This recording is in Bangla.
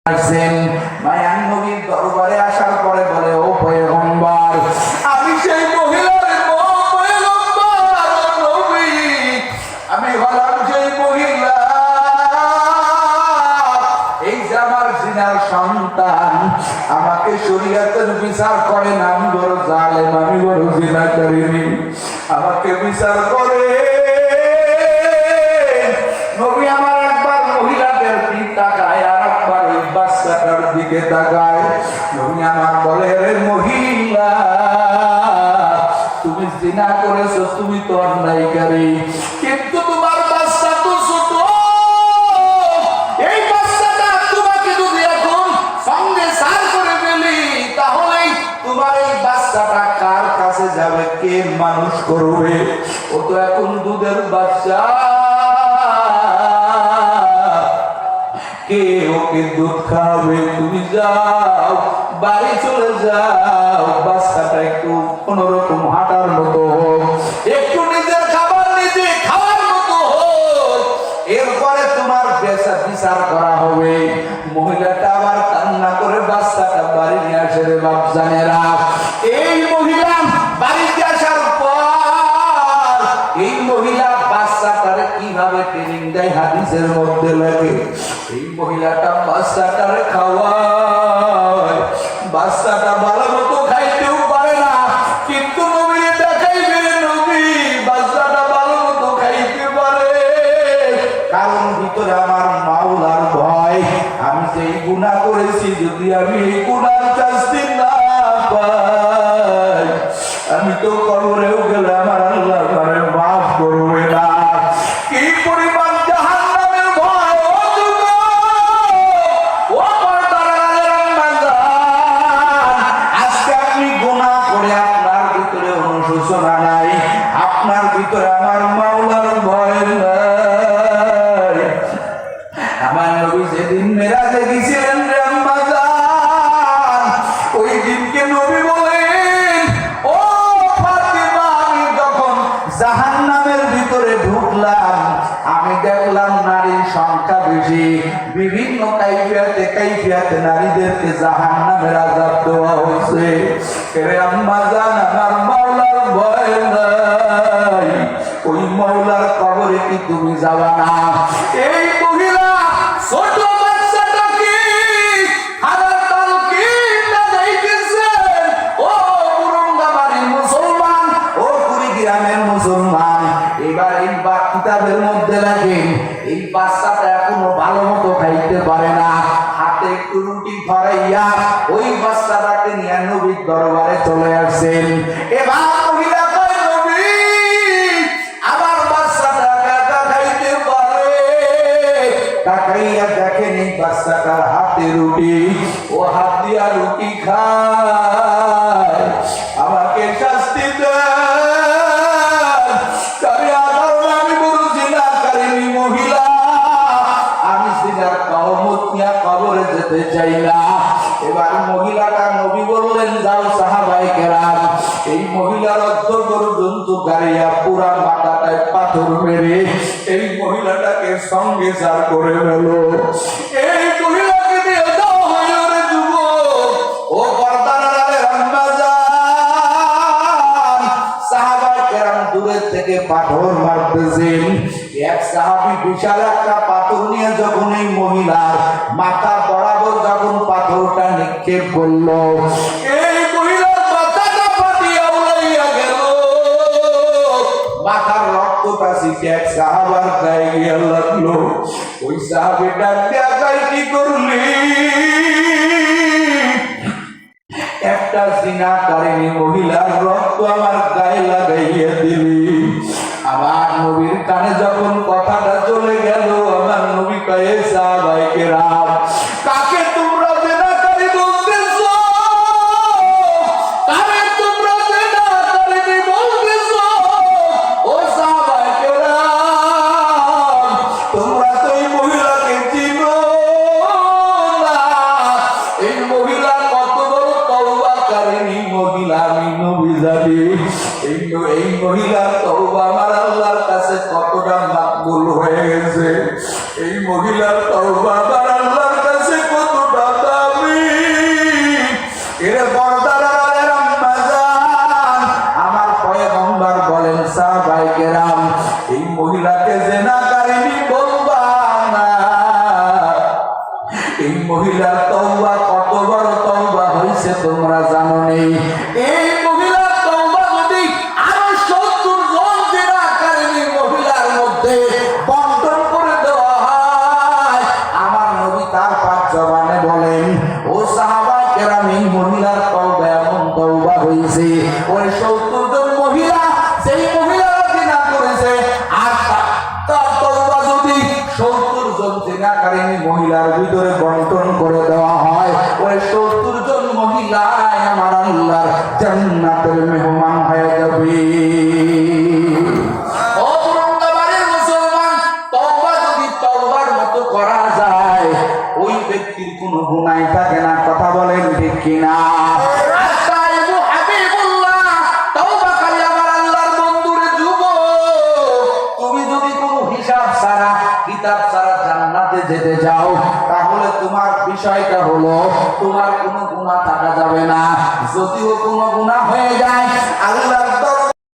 আসছেন। মায়ান নবীর দরবারে আসার পরে বলে, ও পয়গম্বর, আমি সেই মহিলার পয়গম্বর নবী, আমি হলাম সেই মহিলা। এই যে আমার জিনার সন্তান, আমাকে শরীয়তের বিচার করে না, আমি বড় জালেম, আমি বড় জিনা করিনি, আমাকে বিচার করে। নবী আমার একবার মহিলাদের দিকে তাকায়, আর একবার ওই বাচ্চাটার দিকে তাকায়। নবী আমার বলে, রে মহিলা, তুমি জিনা করেছো, তুমি তো অন্যায়কারী, কিন্তু তোমার বাচ্চা তো ছোট। এই বাচ্চাটা তোমাকে যদি এখন সঙ্গে সার করে ফেলি, তাহলে তোমার এই বাচ্চাটা কার কাছে যাবে, কে মানুষ করবে? ও তো এখন দুধের বাচ্চা, কে ওকে দুধ খাবে? তুমি যাও, বাড়ি চলে যাও, বাচ্চাটা একটু কোনরকম হাঁটার মতো হোক, একটু নিজের খাবার নিজে খাওয়ার মতো হোক, এরপরে তোমার বিচার করা হবে। মহিলাটা আবার কান্না করে বাচ্চাটা বাড়ি নিয়ে আসে। রে বাপজানেরা, এই মহিলা বাড়িতে আসার পর এই মহিলা বাচ্চাটারে কিভাবে ট্রেনিং দেয় হাদিসের মধ্যে লাগে। এই মহিলাটা বাচ্চাটারে খাওয়ায়, বাচ্চাটা ভালো মতো খাইতেও পারে না, কিন্তু নবী দেখাইবে, নবী বাচ্চাটা ভালো মতো খাইতে পারে, কারণ ভিতরে আমার মাওলার ভয়। আমি যেই গুনাহ করেছি, যদি আমি এই গুনার শাস্তি না পাই, আমি তো কবরেও গেলে আমার আল্লাহ আমারে মাফ করবে না। কি পরিমাণ জাহান্নামের ভয়! ও যুবক, ও পর্দার আম্মাজান, আজকে আপনি গুনাহ করে আপনার ভিতরে অনুশোচনা নাই, আপনার ভিতরে আমার মাওলার ভয় নাই। আমার নবী যেদিন মেরাজে গেছিলেন রে আম্মাজান, ওই দিনকে নবী বলেন, ও ফাতিমা, আমি যখন জাহান্নামের ভিতরে ঢুকলাম, আমি দেখলাম নারীর সংখ্যা বেশি, বিভিন্ন কাইফিয়াতে নারীদেরকে জাহান্নামের আযাব দেওয়া হয়েছে। রে আম্মাজান, আমার মাওলার ভয় নাই, ওই মাওলার কবরে কি তুমি যাবা না? এই মহিলা ছোট বাচ্চাটাকে হারাতাল কি না দেখেছেন? ও মুরঙ্গাবাড়ির মুসলমান, ও কুড়িগ্রামের মুসলমান, এবার এই কিতাবের মধ্যে রাখেন, এই বাচ্চাটা এখনো ভালো মতো খাইতে পারে না, হাতে একটু রুটি ধরাইয়া ওই বাচ্চাটাকে নিয়ে নবীর দরবারে চলে আসছেন। এবার মহিলা কয়, নবী, আমার বাচ্চাটা একা খাইতে পারে। তাকাইয়া দেখেন এই বাচ্চাটার হাতে রুটি, ও হাত দিয়া রুটি খায়। আমাকে শাস্তি দেন, আমি বড় জিনাকারিনী মহিলা, আমি জিনার তহমত নিয়ে কবরে যেতে চাই না। এবার মহিলাটা, নবী বললেন, যাও সাহাবায়ে কেরাম, এই মহিলার অর্ধ পর্যন্ত গাড়িয়া পুরা মাথাটায় পাথর মেরে এই মহিলাটাকে সঙ্গে সার করে ফেল। এই মহিলাকে দিয়ে দাও হইল রে যুবক, ও পর্দার আড়ালের আম্মাজান। সাহাবায়ে কেরাম দূরের থেকে পাথর মারতেছেন। এক সাহাবী বিশাল একটা পাথর নিয়ে যখন এই মহিলার মাথা বরাবর যখন পাথরটা নিক্ষেপ করলো, এই মহিলার মাথাটা ফাটিয়া উড়াইয়া গেল, মাথার রক্তটা ছিটে এক সাহাবার গায়ে গিয়ে লাগলো। ওই সাহাবী ডাক দিয়া কয়, কি করলি? একটা জিনাকারিনী মহিলার রক্ত আমার গায়ে লাগাইয়া দিলি। আমার নবীর কানে যখন কথাটা চলে গেল, আমার নবী কয়ে, সাহাবায়ে কেরাম, কাকে তোমরা জিনাকারী বলতেছো? কাকে তোমরা জিনাকারিনী বলতেছো? ও সাহাবায়ে কেরাম, তোমরা তো এই মহিলাকে চিনো না। এই মহিলা কত বড় তওবাকারিনী মহিলা, আমি নবী জানি। এই মহিলার তওবা আমার আল্লাহর কাছে কতটা এই মহিলার তওবা কত বড় তওবা হয়েছে তোমরা জানো নেই। এই মহিলার তওবা যদি আরো 70 জন জিনাকারিনী মহিলার মধ্যে বন্টন করে দেওয়া হয়, আমার নবী তার পাক জবানে বলেন, ও সাহাবা কেরাম, এই মহিলার তওবা এমন তওবা হয়েছে, ওই 70 জন মহিলা সেই মহিলারা জিনা করেছে, আর তার তওবা যদি 70 জন জিনাকারিনী মহিলার ভিতরে বন্টন করে দেওয়া হয়, ওই 70 জন মহিলাই আমার আল্লাহর জান্নাতের মেহমান হয়ে যাবে। ও পুরন্দবাড়ির মুসলমান, তওবা যদি তওবার মতো করা যায়, ওই ব্যক্তির কোনো গুনাহ থাকে না। কথা বলেন ঠিক কিনা? কিতাব ছাড়া জান্নাতে যেতে যাও, তাহলে তোমার বিষয়টা হলো তোমার কোনো গুনাহ থাকা যাবে না। যদিও কোনো গুনাহ হয়ে যায়, আল্লাহর